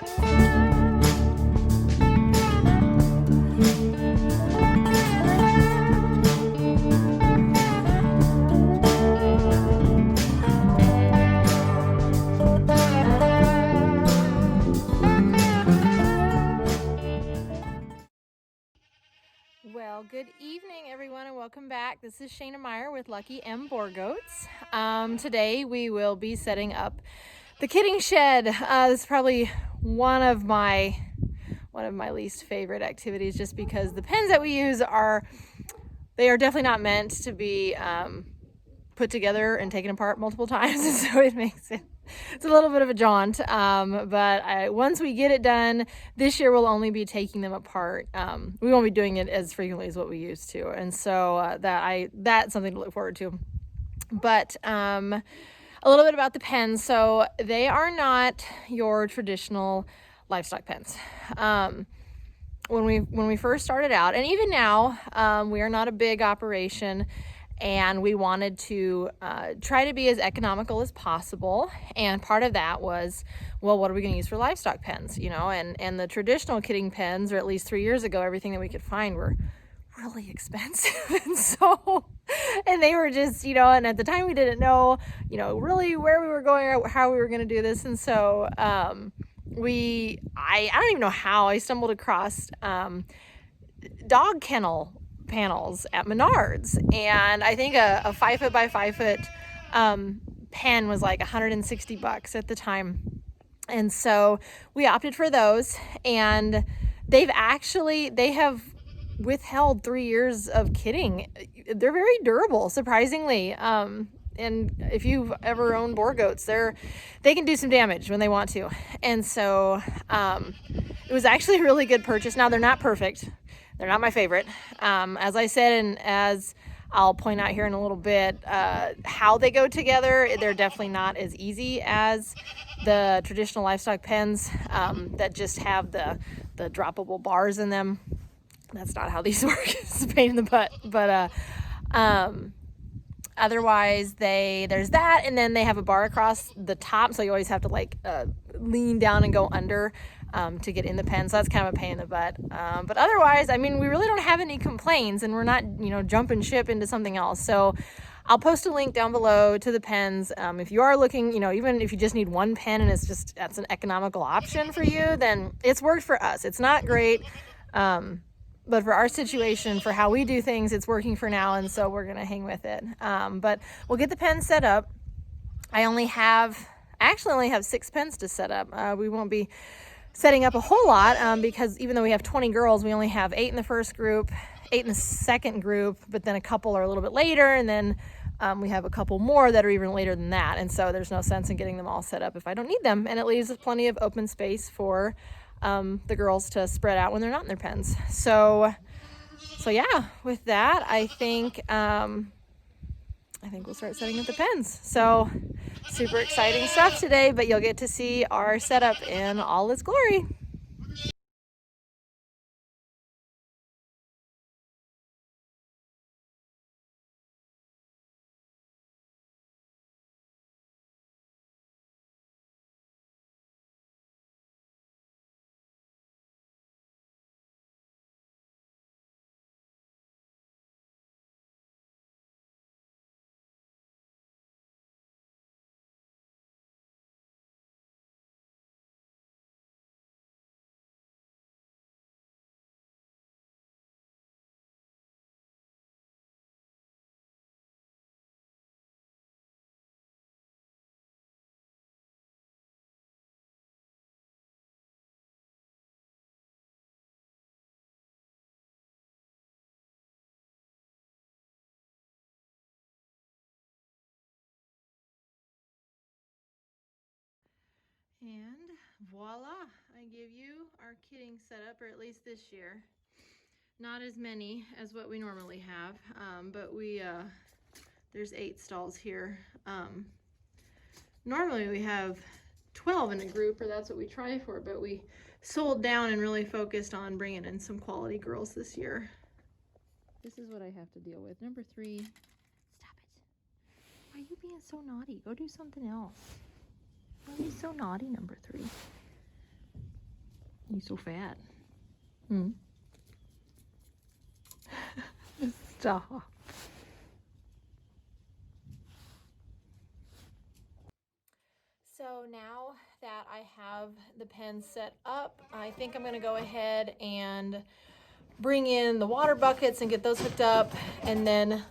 Well, good evening, everyone, and welcome back. This is Shayna Meyer with Lucky M Boer Goats. Today we will be setting up the kidding shed. This is probably one of my least favorite activities, just because the pens that we use are definitely not meant to be put together and taken apart multiple times, and so it's a little bit of a jaunt, but once we get it done, this year we'll only be taking them apart. We won't be doing it as frequently as what we used to, and so that's something to look forward to. But a little bit about the pens. So they are not your traditional livestock pens. When we first started out, and even now, we are not a big operation, and we wanted to try to be as economical as possible. And part of that was, well, what are we going to use for livestock pens? And the traditional kidding pens, or at least 3 years ago, everything that we could find were really expensive. And they were just, and at the time we didn't know, really where we were going or how we were going to do this. And so I don't even know how I stumbled across dog kennel panels at Menards, and I think a 5 foot by 5 foot pen was like $160 at the time, and so we opted for those. And they have withheld 3 years of kidding. They're very durable, surprisingly. And if you've ever owned Boer goats, they can do some damage when they want to. And so it was actually a really good purchase. Now, they're not perfect. They're not my favorite. As I said, and as I'll point out here in a little bit, how they go together, they're definitely not as easy as the traditional livestock pens that just have the droppable bars in them. That's not how these work. It's a pain in the butt. But otherwise, there's that, and then they have a bar across the top, so you always have to lean down and go under to get in the pen. So that's kind of a pain in the butt. But otherwise, we really don't have any complaints, and we're not, jumping ship into something else. So I'll post a link down below to the pens. If you are looking, even if you just need one pen and that's an economical option for you, then it's worked for us. It's not great. But for our situation, for how we do things, it's working for now, and so we're going to hang with it. But we'll get the pens set up. I actually only have 6 pens to set up. We won't be setting up a whole lot because even though we have 20 girls, we only have 8 in the first group, 8 in the second group, but then a couple are a little bit later, and then we have a couple more that are even later than that. And so there's no sense in getting them all set up if I don't need them, and it leaves plenty of open space for the girls to spread out when they're not in their pens. So yeah, with that, I think we'll start setting up the pens. So super exciting stuff today, but you'll get to see our setup in all its glory. And voila, I give you our kidding setup, or at least this year. Not as many as what we normally have, but there's 8 stalls here. Normally we have 12 in a group, or that's what we try for, but we sold down and really focused on bringing in some quality girls this year. This is what I have to deal with. Number 3, stop it. Why are you being so naughty? Go do something else. Why are you so naughty, number 3? He's so fat. Stop. So now that I have the pen set up, I think I'm gonna go ahead and bring in the water buckets and get those hooked up. And then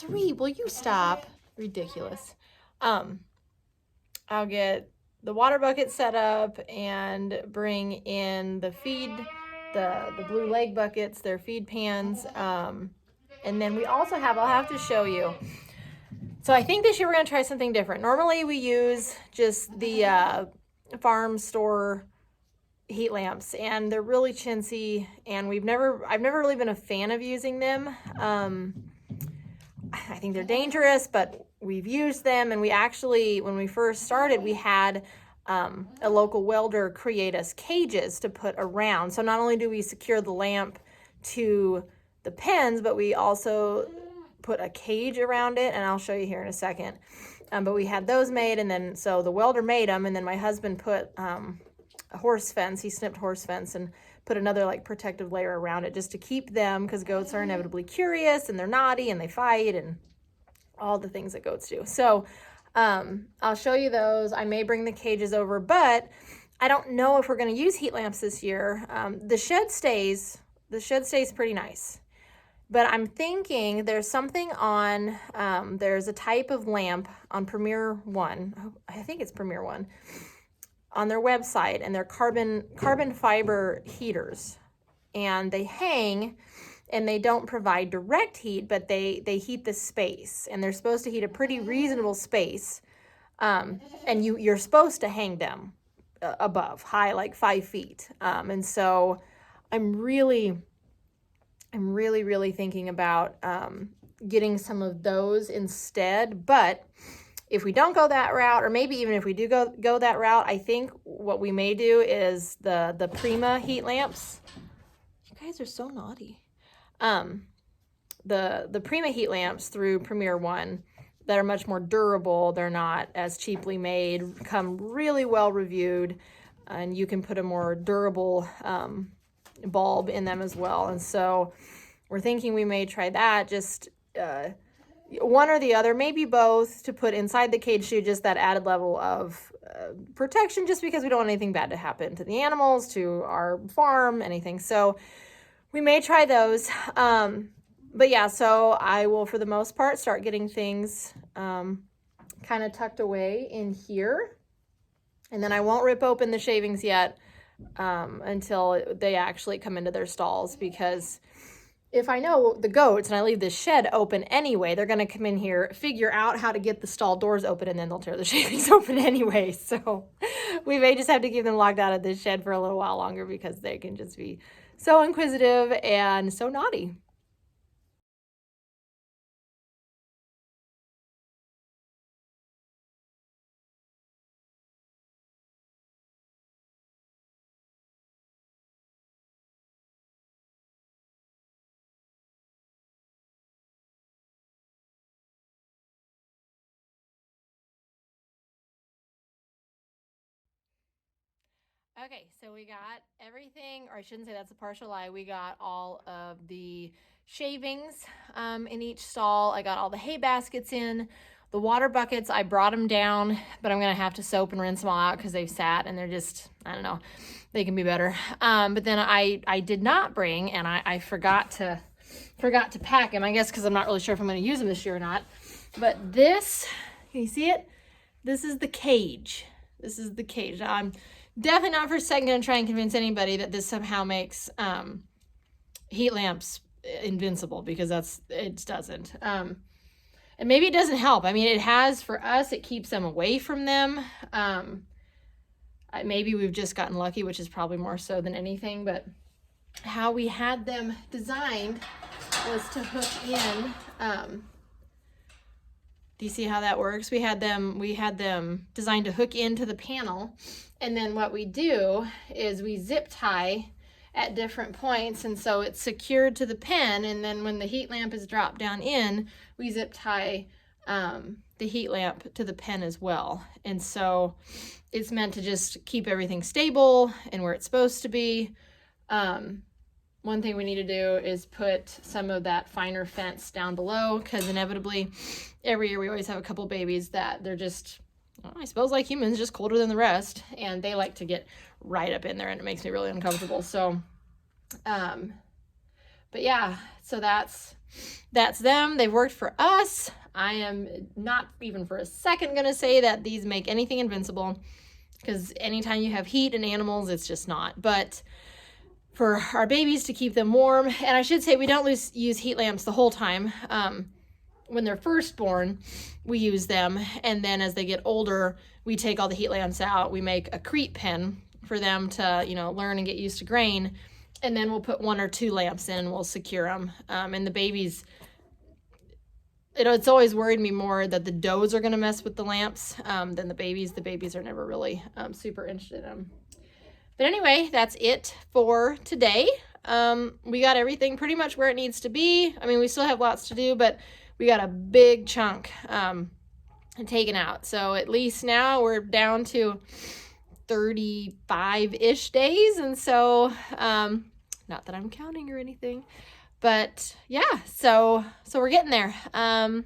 will you stop? Ridiculous. I'll get the water bucket set up and bring in the feed, the blue leg buckets, their feed pans. And then we also I'll have to show you. So I think this year we're gonna try something different. Normally we use just the farm store heat lamps, and they're really chintzy, and I've never really been a fan of using them. I think they're dangerous, but we've used them, and we actually, when we first started, we had a local welder create us cages to put around. So not only do we secure the lamp to the pens, but we also put a cage around it, and I'll show you here in a second. But we had those made, and then so the welder made them, and then my husband put a horse fence. He snipped horse fence and put another like protective layer around it just to keep them, because goats are inevitably curious and they're naughty and they fight and all the things that goats do. So I'll show you those. I may bring the cages over, but I don't know if we're going to use heat lamps this year. The shed stays pretty nice. But I'm thinking there's something on, there's a type of lamp on Premier One, I think it's Premier One, on their website, and they're carbon fiber heaters. And they hang, and they don't provide direct heat, but they heat the space. And they're supposed to heat a pretty reasonable space. And you're supposed to hang them above, high, like 5 feet. And so I'm really thinking about getting some of those instead. But if we don't go that route, or maybe even if we do go that route, I think what we may do is the Prima heat lamps. You guys are so naughty. The Prima heat lamps through Premier One that are much more durable. They're not as cheaply made, come really well reviewed, and you can put a more durable bulb in them as well. And so we're thinking we may try that, just one or the other, maybe both, to put inside the cage to just that added level of protection, just because we don't want anything bad to happen to the animals, to our farm, anything. So we may try those. But yeah, so I will, for the most part, start getting things kind of tucked away in here. And then I won't rip open the shavings yet until they actually come into their stalls, because if I know the goats and I leave this shed open anyway, they're going to come in here, figure out how to get the stall doors open, and then they'll tear the shavings open anyway. So we may just have to keep them locked out of this shed for a little while longer, because they can just be so inquisitive and so naughty. Okay, so we got everything, or I shouldn't say that's a partial lie. We got all of the shavings in each stall. I got all the hay baskets in. The water buckets, I brought them down, but I'm going to have to soap and rinse them all out because they've sat and they're just, I don't know, they can be better. But then I did not bring, and I forgot to pack them, I guess, because I'm not really sure if I'm going to use them this year or not. But this, can you see it? This is the cage. This is the cage. Now, I'm definitely not for a second going to try and convince anybody that this somehow makes heat lamps invincible, because it doesn't. And maybe it doesn't help. I mean, it has for us. It keeps them away from them. Maybe we've just gotten lucky, which is probably more so than anything. But how we had them designed was to hook in. Do you see how that works? We had them designed to hook into the panel, and then what we do is we zip tie at different points, and so it's secured to the pen, and then when the heat lamp is dropped down in, we zip tie the heat lamp to the pen as well. And so it's meant to just keep everything stable and where it's supposed to be. One thing we need to do is put some of that finer fence down below, because inevitably every year we always have a couple babies that they're just, well, I suppose like humans, just colder than the rest, and they like to get right up in there, and it makes me really uncomfortable. So but yeah, so that's them. They've worked for us. I am not even for a second gonna say that these make anything invincible, because anytime you have heat in animals, it's just not. But for our babies, to keep them warm, and I should say we don't use heat lamps the whole time. When they're first born, we use them, and then as they get older, we take all the heat lamps out. We make a crete pen for them to, you know, learn and get used to grain, and then we'll put 1 or 2 lamps in and we'll secure them. And the babies, it's always worried me more that the does are going to mess with the lamps than the babies. The babies are never really super interested in them. But anyway, that's it for today. We got everything pretty much where it needs to be. I mean, we still have lots to do, but we got a big chunk taken out. So at least now we're down to 35-ish days. And so, not that I'm counting or anything, but yeah, so we're getting there. But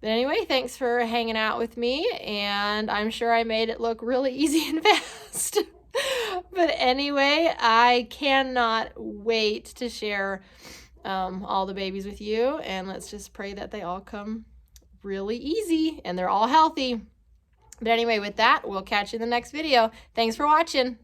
anyway, thanks for hanging out with me, and I'm sure I made it look really easy and fast. But anyway, I cannot wait to share all the babies with you, and let's just pray that they all come really easy and they're all healthy. But anyway, with that, we'll catch you in the next video. Thanks for watching.